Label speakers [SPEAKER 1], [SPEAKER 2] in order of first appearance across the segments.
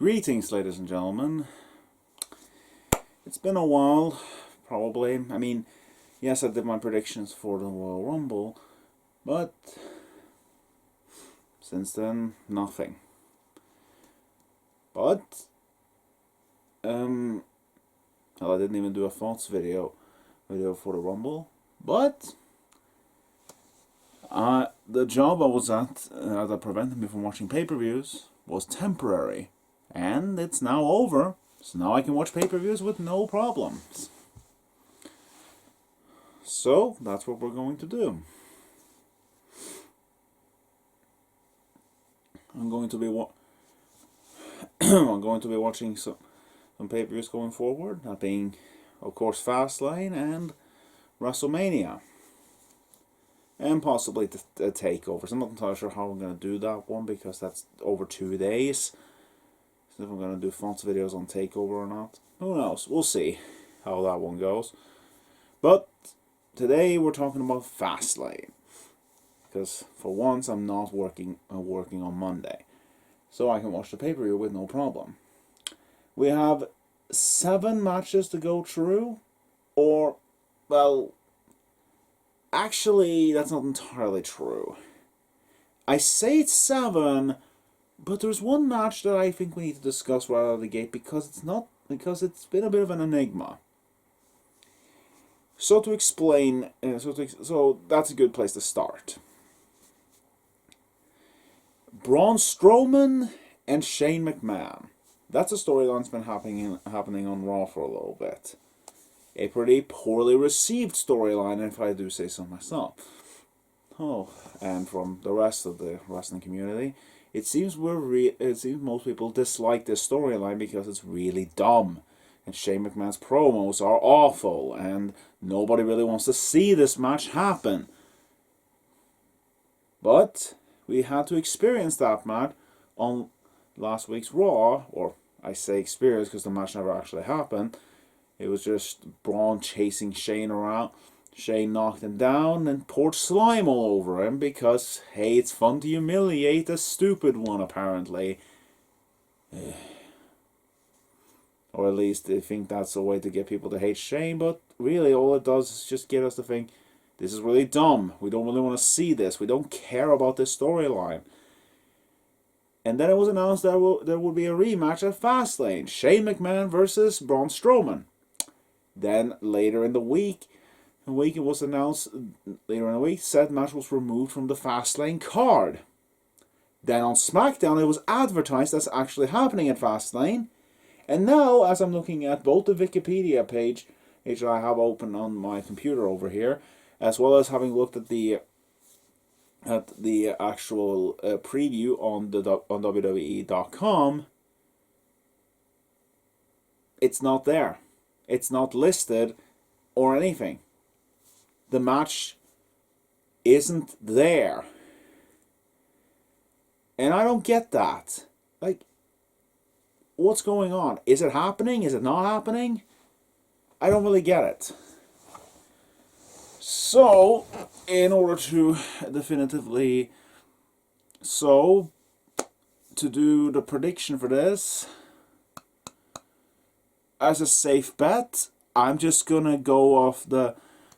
[SPEAKER 1] Greetings, ladies and gentlemen. It's been a while, probably. I mean, yes, I did my predictions for the Royal Rumble, but since then, nothing. But, well, I didn't even do a thoughts video for the Rumble, but the job I was at that prevented me from watching pay-per-views was temporary, and it's now over, so now I can watch pay-per-views with no problems. So, that's what we're going to do. I'm going to be watching some pay-per-views going forward, that being, of course, Fastlane and Wrestlemania. And possibly the takeovers. I'm not entirely sure how I'm going to do that one because that's over 2 days. So if I'm going to do fonts videos on takeover or not, who knows? We'll see how that one goes. But today we're talking about Fastlane, because for once I'm not working on Monday, so I can watch the pay-per-view with no problem. We have 7 matches to go through, or, well, actually, that's not entirely true. I say it's 7, but there's one match that I think we need to discuss right out of the gate because it's been a bit of an enigma. So to explain, so that's a good place to start. Braun Strowman and Shane McMahon. That's a storyline that's been happening on Raw for a little bit. A pretty poorly received storyline, if I do say so myself. Oh, and from the rest of the wrestling community, it seems most people dislike this storyline because it's really dumb, and Shane McMahon's promos are awful, and nobody really wants to see this match happen. But we had to experience that match on last week's Raw, or I say experience because the match never actually happened. It was just Braun chasing Shane around. Shane knocked him down and poured slime all over him because, hey, it's fun to humiliate a stupid one, apparently. Or at least they think that's a way to get people to hate Shane, but really all it does is just get us to think, this is really dumb. We don't really want to see this. We don't care about this storyline. And then it was announced that there would be a rematch at Fastlane. Shane McMahon versus Braun Strowman. Then later in the week, it was announced, said match was removed from the Fastlane card. Then on SmackDown, it was advertised as actually happening at Fastlane. And now, as I'm looking at both the Wikipedia page that I have open on my computer over here, as well as having looked at the actual preview on WWE.com, it's not there. It's not listed or anything. The match isn't there. And I don't get that. Like, what's going on? Is it happening? Is it not happening? I don't really get it. So, in order to definitively, to do the prediction for this, as a safe bet, I'm just going to go off the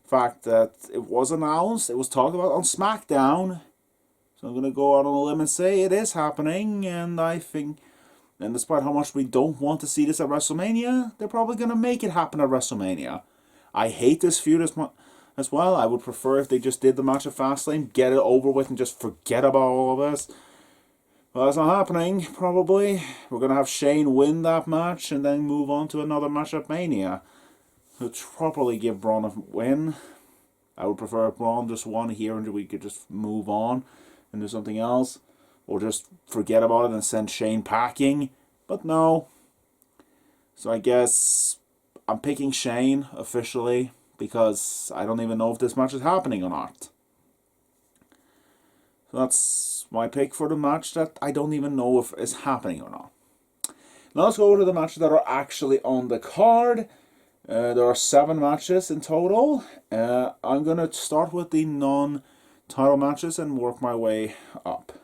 [SPEAKER 1] fact that it was announced, it was talked about on SmackDown. So I'm going to go out on a limb and say it is happening, and I think, and despite how much we don't want to see this at WrestleMania, they're probably going to make it happen at WrestleMania. I hate this feud as well. I would prefer if they just did the match at Fastlane, get it over with, and just forget about all of this. Well, that's not happening, probably. We're going to have Shane win that match and then move on to another match at Mania. To properly give Braun a win. I would prefer if Braun just won here and we could just move on and do something else. Or just forget about it and send Shane packing. But no. So I guess I'm picking Shane officially because I don't even know if this match is happening or not. So that's my pick for the match that I don't even know if it's happening or not. Now let's go to the matches that are actually on the card. There are 7 matches in total. I'm going to start with the non-title matches and work my way up.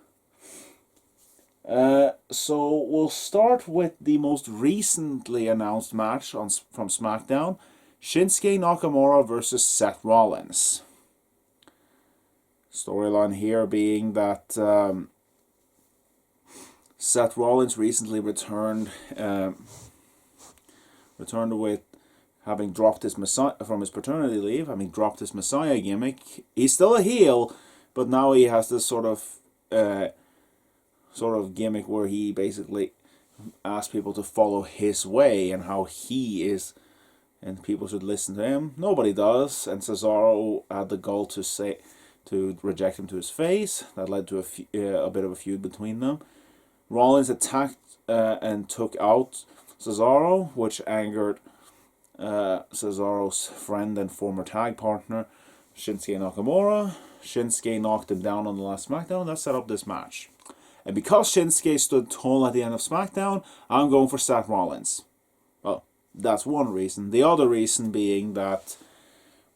[SPEAKER 1] So we'll start with the most recently announced match from SmackDown. Shinsuke Nakamura versus Seth Rollins. Storyline here being that Seth Rollins recently returned with having dropped his Messiah from his paternity leave, having dropped his Messiah gimmick. He's still a heel, but now he has this sort of gimmick where he basically asks people to follow his way and how he is, and people should listen to him. Nobody does, and Cesaro had the goal to reject him to his face. That led to a bit of a feud between them. Rollins attacked and took out Cesaro, which angered Cesaro's friend and former tag partner, Shinsuke Nakamura. Shinsuke knocked him down on the last SmackDown. That set up this match. And because Shinsuke stood tall at the end of SmackDown, I'm going for Seth Rollins. Well, that's one reason. The other reason being that,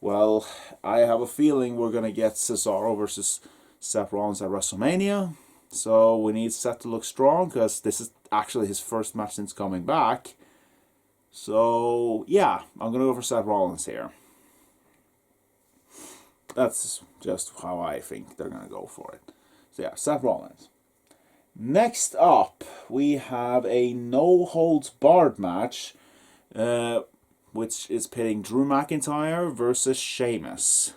[SPEAKER 1] well, I have a feeling we're going to get Cesaro versus Seth Rollins at WrestleMania. So we need Seth to look strong because this is actually his first match since coming back. So, yeah, I'm going to go for Seth Rollins here. That's just how I think they're going to go for it. So, yeah, Seth Rollins. Next up, we have a no-holds-barred match, which is pitting Drew McIntyre versus Sheamus.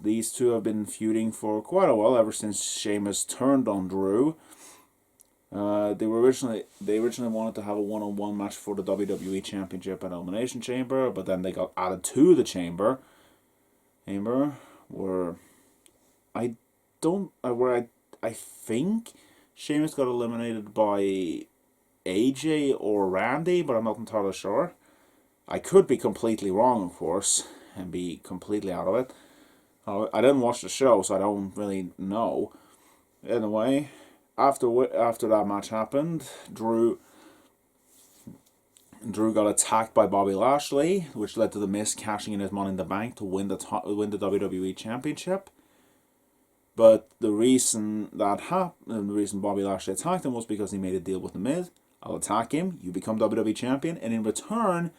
[SPEAKER 1] These two have been feuding for quite a while, ever since Sheamus turned on Drew. They originally wanted to have a one-on-one match for the WWE Championship at Elimination Chamber, but then they got added to the Chamber. Where I think Sheamus got eliminated by AJ or Randy, but I'm not entirely sure. I could be completely wrong, of course, and be completely out of it. I didn't watch the show, so I don't really know. Anyway, after that match happened, Drew got attacked by Bobby Lashley, which led to The Miz cashing in his Money in the Bank to win the WWE Championship. But the reason that happened, and the reason Bobby Lashley attacked him, was because he made a deal with The Miz. I'll attack him, you become WWE Champion, and in return,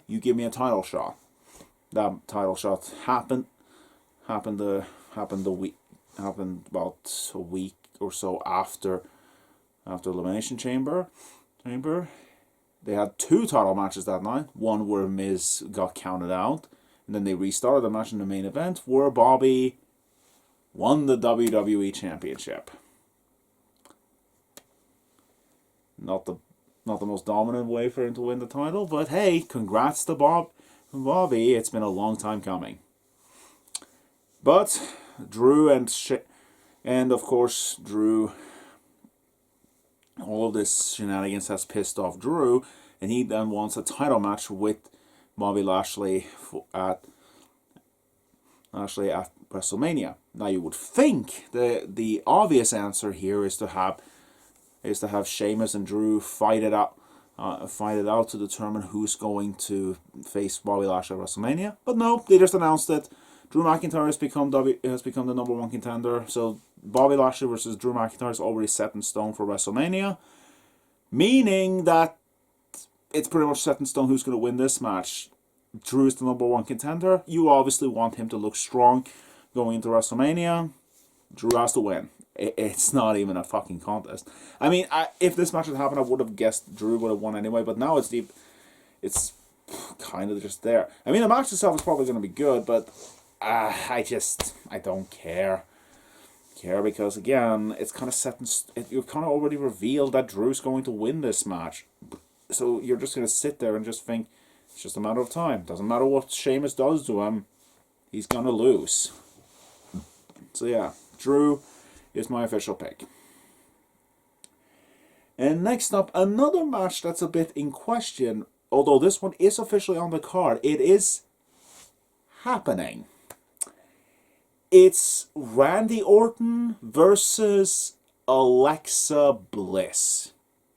[SPEAKER 1] you give me a title shot. That title shot happened about a week or so after Elimination Chamber. They had 2 title matches that night. One where Miz got counted out, and then they restarted the match in the main event where Bobby won the WWE Championship. Not the most dominant way for him to win the title, but hey, congrats to Bobby. It's been a long time coming. But Drew and of course Drew, all of this shenanigans has pissed off Drew, and he then wants a title match with Bobby Lashley at WrestleMania. Now you would think the obvious answer here is to have Sheamus and Drew fight it out to determine who's going to face Bobby Lashley at WrestleMania. But no, they just announced it. Drew McIntyre has become the number 1 contender. So Bobby Lashley versus Drew McIntyre is already set in stone for WrestleMania, meaning that it's pretty much set in stone who's going to win this match. Drew is the number 1 contender. You obviously want him to look strong going into WrestleMania. Drew has to win. It's not even a fucking contest. I mean, if this match had happened, I would have guessed Drew would have won anyway, but now it's kind of just there. I mean, the match itself is probably going to be good, but I don't care. Because again, it's kind of set in. You've kind of already revealed that Drew's going to win this match, so you're just going to sit there and just think it's just a matter of time. Doesn't matter what Sheamus does to him, he's going to lose. So yeah, Drew is my official pick. And next up, another match that's a bit in question, although this one is officially on the card. It is happening. It's Randy Orton versus Alexa Bliss.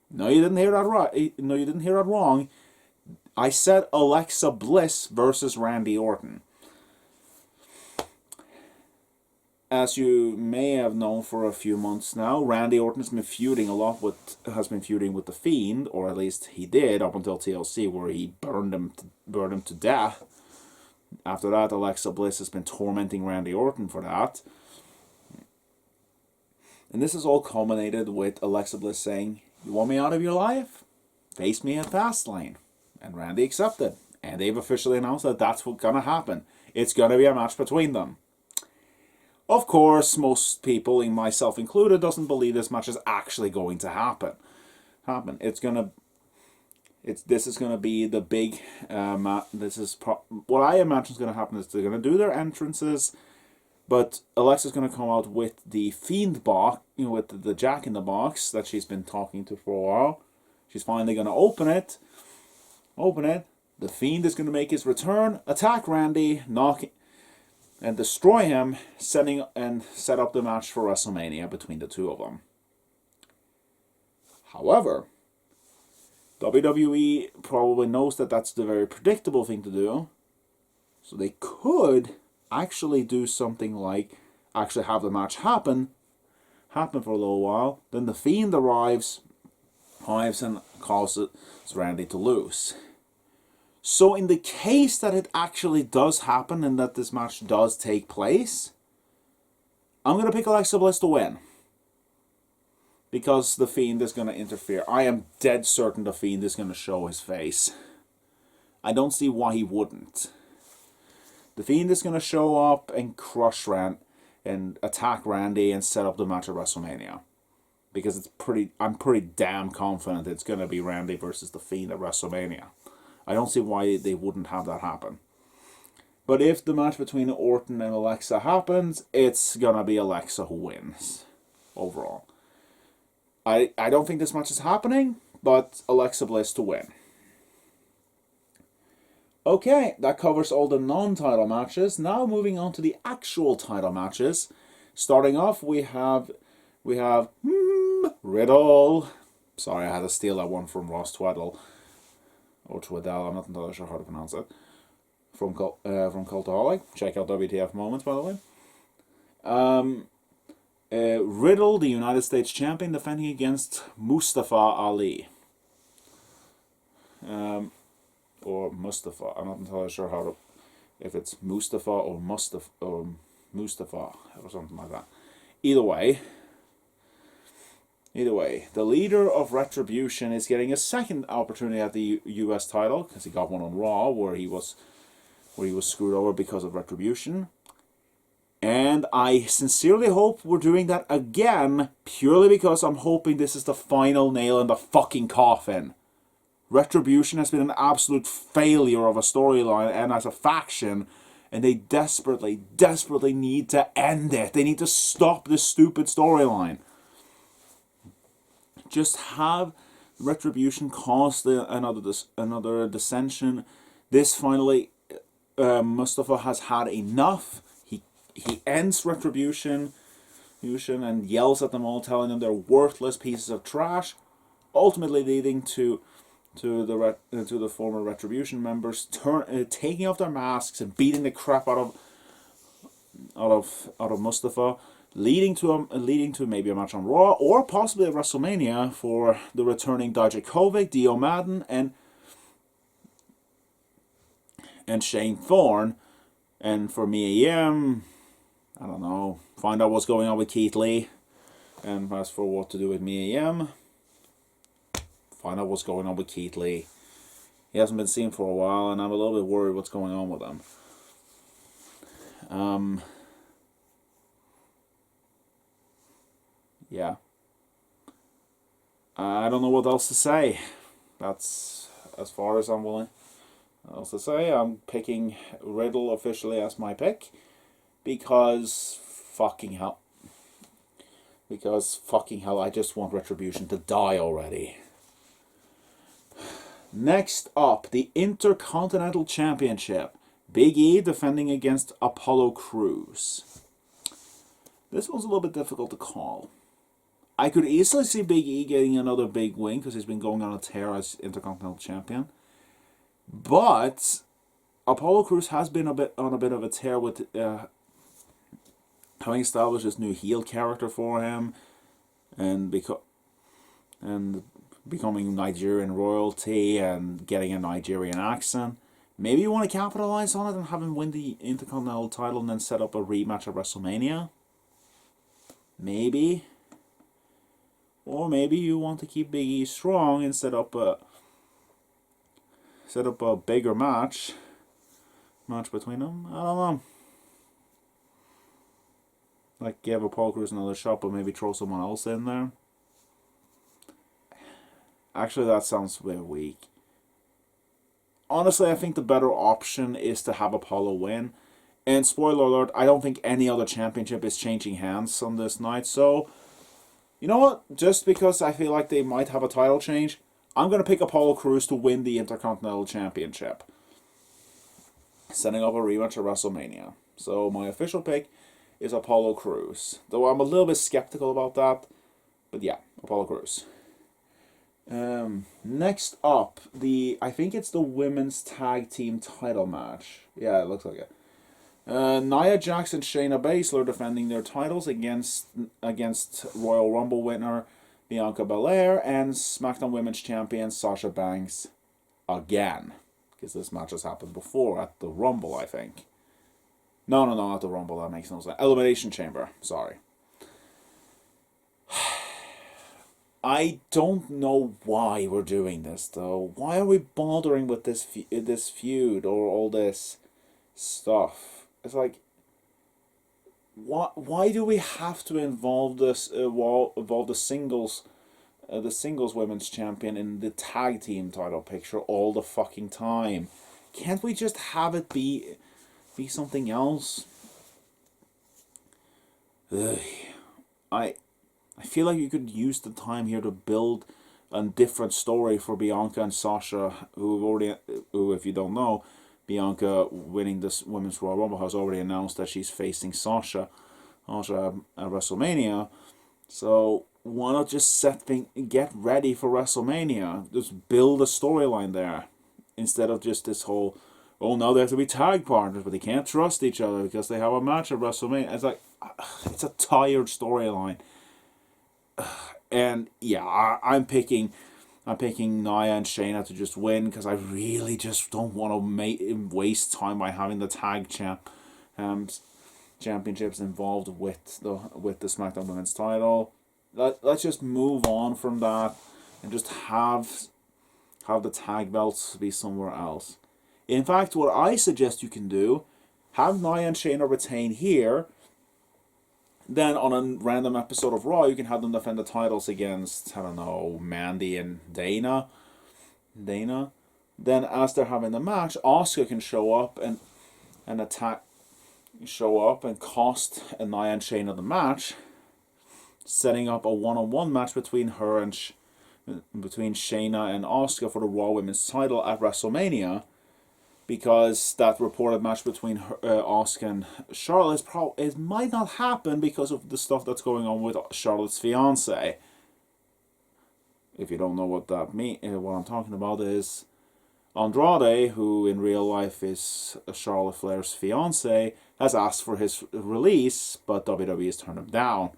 [SPEAKER 1] No, you didn't hear that right. No, you didn't hear that wrong. I said Alexa Bliss versus Randy Orton. as you may have known for a few months now, Randy Orton has been feuding with the Fiend, or at least he did up until TLC, where he burned him to death. After that, Alexa Bliss has been tormenting Randy Orton for that. And this has all culminated with Alexa Bliss saying, "You want me out of your life? Face me at Fastlane." And Randy accepted. And they've officially announced that that's what's going to happen. It's going to be a match between them. Of course, most people, myself included, doesn't believe this match is actually going to happen. This is going to be the big what I imagine is going to happen is they're going to do their entrances, but Alexa's going to come out with the Fiend box, with the Jack in the Box that she's been talking to for a while. She's finally going to open it. The Fiend is going to make his return, attack Randy, and destroy him, set up the match for WrestleMania between the two of them. However, WWE probably knows that that's the very predictable thing to do, so they could actually do something like actually have the match happen for a little while. Then the Fiend arrives and causes Randy to lose. So in the case that it actually does happen and that this match does take place, I'm going to pick Alexa Bliss to win. Because the Fiend is going to interfere. I am dead certain the Fiend is going to show his face. I don't see why he wouldn't. The Fiend is going to show up and crush and attack Randy and set up the match at WrestleMania. Because I'm pretty damn confident it's going to be Randy versus the Fiend at WrestleMania. I don't see why they wouldn't have that happen. But if the match between Orton and Alexa happens, it's going to be Alexa who wins overall. I don't think this match is happening, but Alexa Bliss to win. Okay, that covers all the non-title matches. Now moving on to the actual title matches. Starting off, we have Riddle. Sorry, I had to steal that one from Ross Tweddle. Or Tweddle, I'm not entirely sure how to pronounce it. From Cultaholic. Check out WTF Moments, by the way. Riddle, the United States Champion, defending against Mustafa Ali. Or Mustafa. I'm not entirely sure if it's Mustafa or Mustafa or something like that. Either way, the leader of Retribution is getting a second opportunity at the US title because he got one on Raw where he was screwed over because of Retribution. And I sincerely hope we're doing that again, purely because I'm hoping this is the final nail in the fucking coffin. Retribution has been an absolute failure of a storyline and as a faction, and they desperately, desperately need to end it. They need to stop this stupid storyline. Just have Retribution cause another dissension. This finally, Mustafa has had enough. He ends Retribution and yells at them all, telling them they're worthless pieces of trash, ultimately leading to the former Retribution members taking off their masks and beating the crap out of Mustafa, leading to maybe a match on Raw or possibly at WrestleMania for the returning Dijakovic, Dio Madden, and Shane Thorne, and for Mia Yim, I don't know, find out what's going on with Keith Lee, and as for what to do with Mia Yim, find out what's going on with Keith Lee. He hasn't been seen for a while, and I'm a little bit worried what's going on with him. Yeah. I don't know what else to say. That's as far as I'm willing else to say. I'm picking Riddle officially as my pick. Because fucking hell, I just want Retribution to die already. Next up, the Intercontinental Championship. Big E defending against Apollo Crews. This one's a little bit difficult to call. I could easily see Big E getting another big win because he's been going on a tear as Intercontinental Champion. But Apollo Crews has been on a bit of a tear with having established this new heel character for him, and becoming Nigerian royalty and getting a Nigerian accent. Maybe you want to capitalize on it and have him win the Intercontinental title and then set up a rematch at WrestleMania. Maybe. Or maybe you want to keep Big E strong and set up a bigger match between them. I don't know. Like give Apollo Crews another shot, but maybe throw someone else in there. Actually, that sounds a bit weak. Honestly, I think the better option is to have Apollo win. And spoiler alert, I don't think any other championship is changing hands on this night. So, you know what? Just because I feel like they might have a title change, I'm going to pick Apollo Crews to win the Intercontinental Championship. Setting up a rematch at WrestleMania. So, my official pick is Apollo Crews. Though I'm a little bit skeptical about that. But yeah, Apollo Crews. Next up, I think it's the women's tag team title match. Yeah, it looks like it. Nia Jax and Shayna Baszler defending their titles against Royal Rumble winner Bianca Belair and SmackDown Women's Champion Sasha Banks again. Because this match has happened before at the Rumble, I think. No, not the Rumble. That makes no sense. Elimination Chamber. Sorry. I don't know why we're doing this, though. Why are we bothering with this feud or all this stuff? It's like, why do we have to involve the singles women's champion in the tag team title picture all the fucking time? Can't we just have it be something else? Ugh. I feel like you could use the time here to build a different story for Bianca and Sasha, who, if you don't know, Bianca winning this Women's Royal Rumble has already announced that she's facing Sasha at WrestleMania. So why not just get ready for WrestleMania? Just build a storyline there instead of just this whole, oh, now they have to be tag partners, but they can't trust each other because they have a match at WrestleMania. It's like, it's a tired storyline. And yeah, I'm picking Nia and Shayna to just win because I really just don't want to waste time by having the tag championships involved with the SmackDown Women's title. Let's just move on from that and just have the tag belts be somewhere else. In fact, what I suggest you can do, have Nia and Shayna retain here. Then on a random episode of Raw, you can have them defend the titles against, I don't know, Mandy and Dana. Then as they're having the match, Asuka can show up and cost Nia and Shayna the match, setting up a one-on-one match between Shayna and Asuka for the Raw Women's title at WrestleMania. Because that reported match between Asuka and Charlotte it might not happen because of the stuff that's going on with Charlotte's fiance. If you don't know what that what I'm talking about is Andrade, who in real life is Charlotte Flair's fiance, has asked for his release, but WWE has turned him down.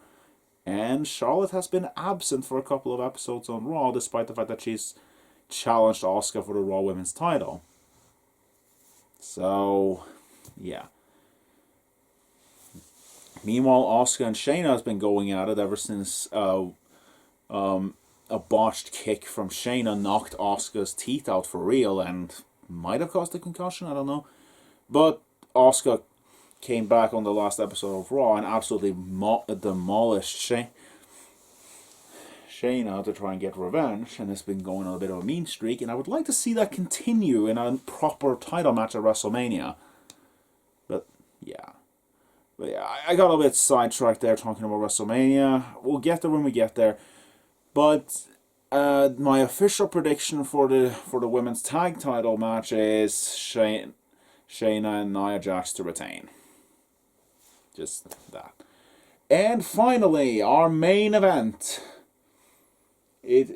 [SPEAKER 1] And Charlotte has been absent for a couple of episodes on Raw, despite the fact that she's challenged Asuka for the Raw Women's title. So, yeah. Meanwhile, Asuka and Shayna has been going at it ever since a botched kick from Shayna knocked Asuka's teeth out for real and might have caused a concussion, I don't know. But Asuka came back on the last episode of Raw and absolutely demolished Shayna to try and get revenge, and it's been going on a bit of a mean streak, and I would like to see that continue in a proper title match at WrestleMania. But yeah, I got a bit sidetracked there talking about WrestleMania. We'll get there when we get there. But my official prediction for the women's tag title match is Shayna and Nia Jax to retain. Just that. And finally, our main event. It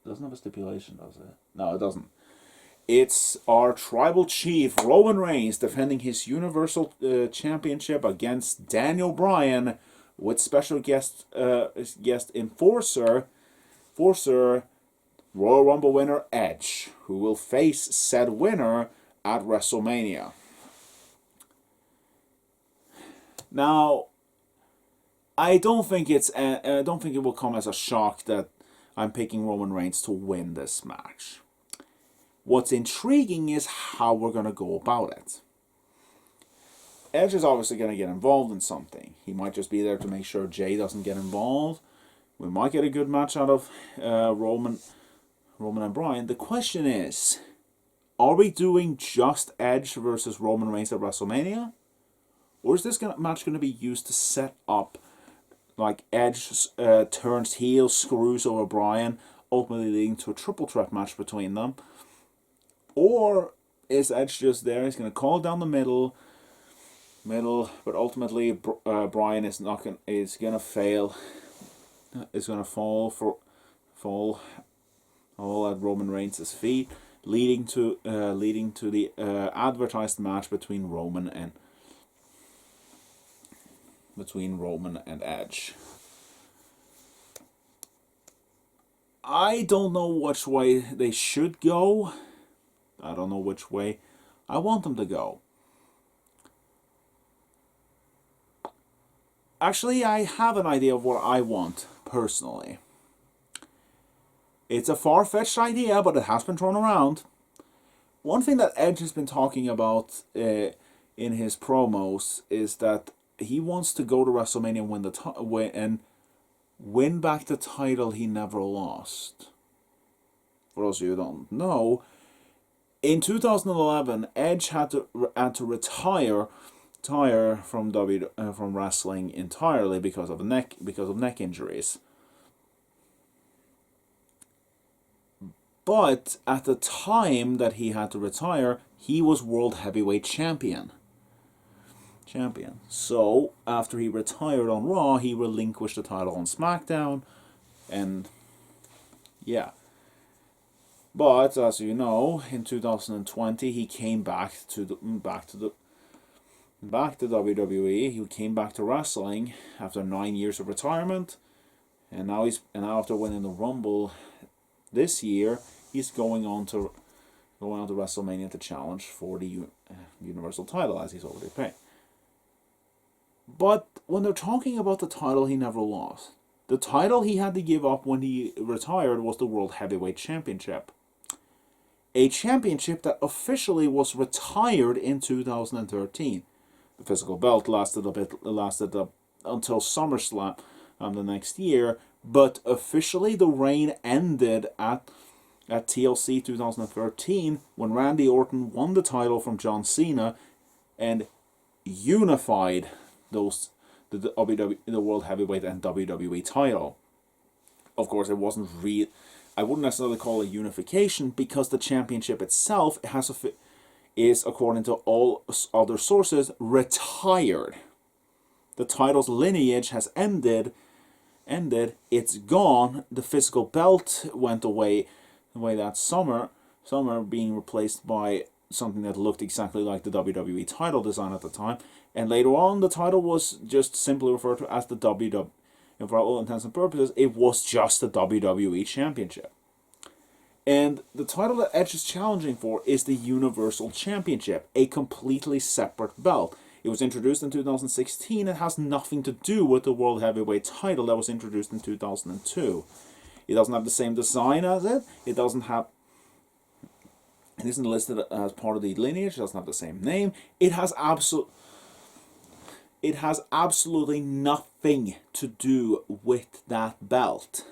[SPEAKER 1] doesn't have a stipulation, does it? No, it doesn't. It's our tribal chief, Roman Reigns, defending his Universal Championship against Daniel Bryan with special guest enforcer, Royal Rumble winner Edge, who will face said winner at WrestleMania. Now, I don't think it will come as a shock that I'm picking Roman Reigns to win this match. What's intriguing is how we're going to go about it. Edge is obviously going to get involved in something. He might just be there to make sure Jay doesn't get involved. We might get a good match out of Roman and Bryan. The question is, are we doing just Edge versus Roman Reigns at WrestleMania? Or is this match going to be used to set up, like, Edge turns heel, screws over Bryan, ultimately leading to a triple threat match between them? Or is Edge just there? He's going to call down the middle, but ultimately Bryan is going to fail. Is going to fall at Roman Reigns' feet, leading to the advertised match between Roman and Edge. I don't know which way they should go. I don't know which way I want them to go. Actually, I have an idea of what I want, personally. It's a far-fetched idea, but it has been thrown around. One thing that Edge has been talking about in his promos is that he wants to go to WrestleMania and win back the title he never lost. For those of you who don't know, in 2011, Edge had to retire from wrestling entirely because of neck injuries. But at the time that he had to retire, he was World Heavyweight Champion. So after he retired on Raw, he relinquished the title on SmackDown, and yeah. But as you know, in 2020, he came back to WWE. He came back to wrestling after 9 years of retirement, and now after winning the Rumble this year, he's going on to WrestleMania to challenge for the Universal title, as he's already paid. But when they're talking about the title he never lost, the title he had to give up when he retired was the World Heavyweight Championship. A championship that officially was retired in 2013. The physical belt lasted until SummerSlam the next year, but officially the reign ended at TLC 2013 when Randy Orton won the title from John Cena and unified the World Heavyweight and WWE title. Of course, it wasn't real. I wouldn't necessarily call it unification because the championship itself is, according to all other sources, retired. The title's lineage has ended. It's gone. The physical belt went away that summer, being replaced by something that looked exactly like the WWE title design at the time. And later on, the title was just simply referred to as the WWE. And for all intents and purposes, it was just the WWE Championship. And the title that Edge is challenging for is the Universal Championship, a completely separate belt. It was introduced in 2016 and has nothing to do with the World Heavyweight title that was introduced in 2002. It doesn't have the same design as it. It isn't listed as part of the lineage. It doesn't have the same name. It has absolutely nothing to do with that belt.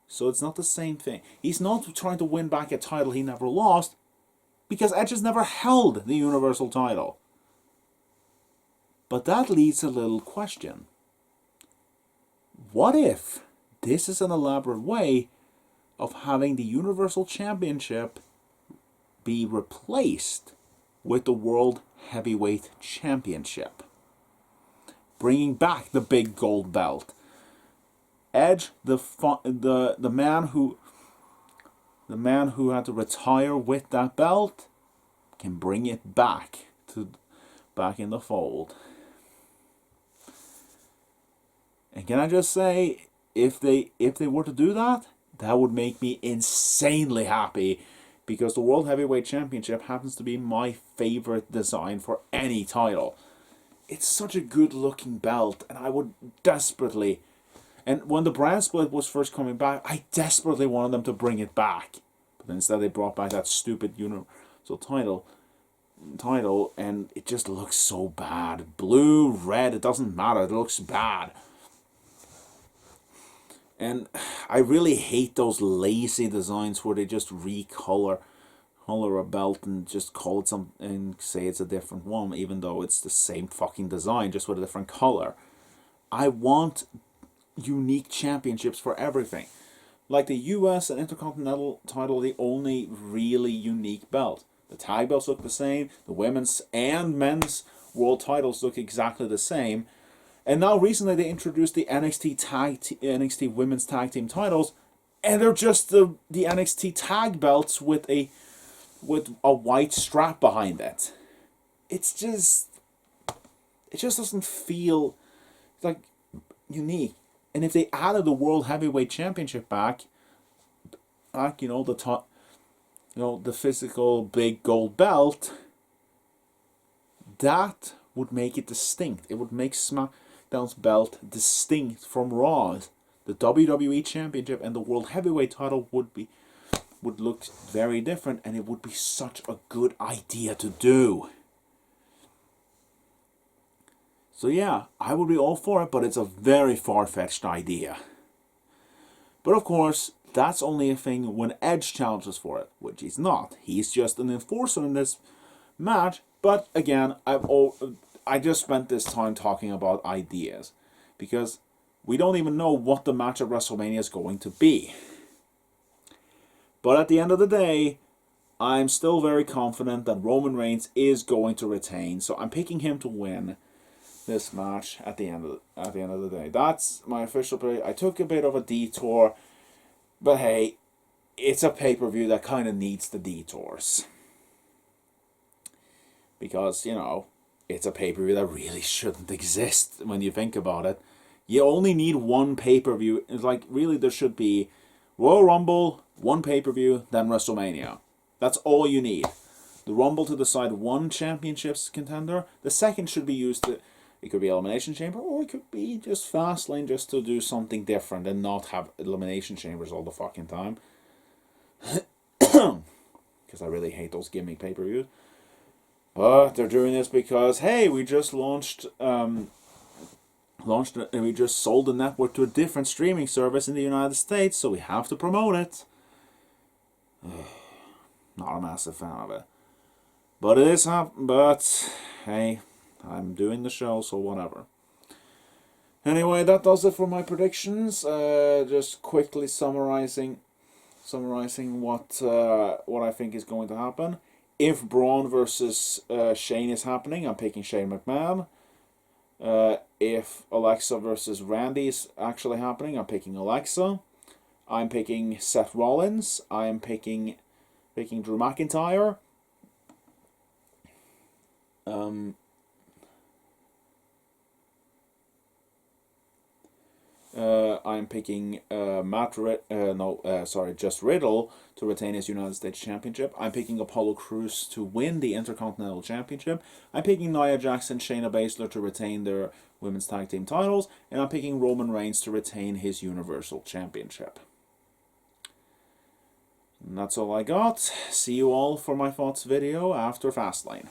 [SPEAKER 1] So it's not the same thing. He's not trying to win back a title he never lost because Edge has never held the Universal title. But that leads to a little question. What if this is an elaborate way of having the Universal Championship be replaced with the World Heavyweight Championship, bringing back the big gold belt? Edge, the man who the man who had to retire with that belt can bring it back in the fold. And can I just say, if they were to do that, that would make me insanely happy, because the World Heavyweight Championship happens to be my favorite design for any title. It's such a good looking belt, and I would desperately, and when the brand split was first coming back, I desperately wanted them to bring it back. But instead they brought back that stupid Universal title, and it just looks so bad. Blue, red, it doesn't matter, it looks bad. And I really hate those lazy designs where they just recolor a belt and just call it something and say it's a different one, even though it's the same fucking design, just with a different color. I want unique championships for everything. Like the US and Intercontinental title, the only really unique belt. The tag belts look the same, the women's and men's world titles look exactly the same. And now recently they introduced the NXT Women's Tag Team titles, and they're just the NXT tag belts with a white strap behind it. It just doesn't feel like unique. And if they added the World Heavyweight Championship back, the physical big gold belt, that would make it distinct. It would make SmackDown's belt distinct from Raw's. The WWE Championship and the World Heavyweight title would look very different, and it would be such a good idea to do. So yeah, I would be all for it, but it's a very far-fetched idea. But of course, that's only a thing when Edge challenges for it, which he's not. He's just an enforcer in this match. But again, I just spent this time talking about ideas, because we don't even know what the match at WrestleMania is going to be. But at the end of the day, I'm still very confident that Roman Reigns is going to retain, so I'm picking him to win this match at the end of the day. That's my official pick. I took a bit of a detour, but hey, it's a pay-per-view that kind of needs the detours. Because, it's a pay-per-view that really shouldn't exist when you think about it. You only need one pay-per-view. It's like, really, there should be Royal Rumble, one pay-per-view, then WrestleMania. That's all you need. The Rumble to decide one championship's contender. The second should be used to... It could be Elimination Chamber, or it could be just Fastlane, just to do something different and not have Elimination Chambers all the fucking time. Because I really hate those gimmick pay-per-views. But they're doing this because, hey, we just we just sold the network to a different streaming service in the United States, so we have to promote it. Not a massive fan of it. But it is but hey, I'm doing the show, so whatever. Anyway, that does it for my predictions. Just quickly summarizing what I think is going to happen. If Braun versus Shane is happening, I'm picking Shane McMahon. If Alexa versus Randy is actually happening, I'm picking Alexa. I'm picking Seth Rollins. I'm picking Drew McIntyre. I'm picking just Riddle to retain his United States Championship. I'm picking Apollo Crews to win the Intercontinental Championship. I'm picking Nia Jax and Shayna Baszler to retain their Women's Tag Team titles. And I'm picking Roman Reigns to retain his Universal Championship. And that's all I got. See you all for my thoughts video after Fastlane.